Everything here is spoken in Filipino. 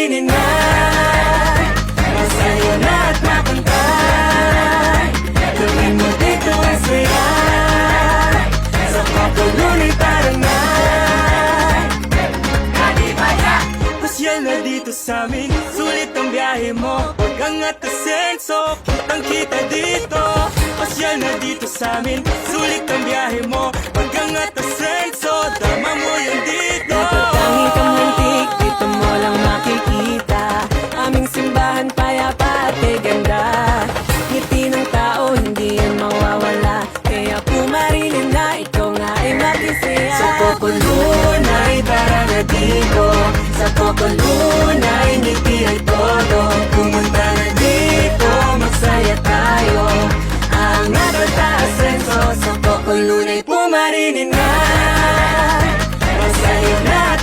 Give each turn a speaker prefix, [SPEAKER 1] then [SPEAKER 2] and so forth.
[SPEAKER 1] pumarinin na. Masaya na at mapantay. Gawin mo dito ang saya. Sa Cocolunay parang night. Kadibaya, pasyal na dito sa'min. Sulit ang biyahe mo, huwag kang atasenso. Kitang kita dito. Pasyal na dito sa'min. Sulit ang biyahe mo, huwag kang atasenso. Tama mo yan dito.
[SPEAKER 2] Napatangi kang antik, dito mo lang makikita. Aming simbahan payapa at ganda. Ngiti ng tao, hindi yan mawawala. Kaya pumarinin na, ikaw nga ay makisaya.
[SPEAKER 1] Sa Cocolunay parang na dito. Sa Cocolunay ngiti ay todo. Pumunta na dito, magsaya tayo. Ang natatasenso sa Cocolunay pumarinin na. Masaya na at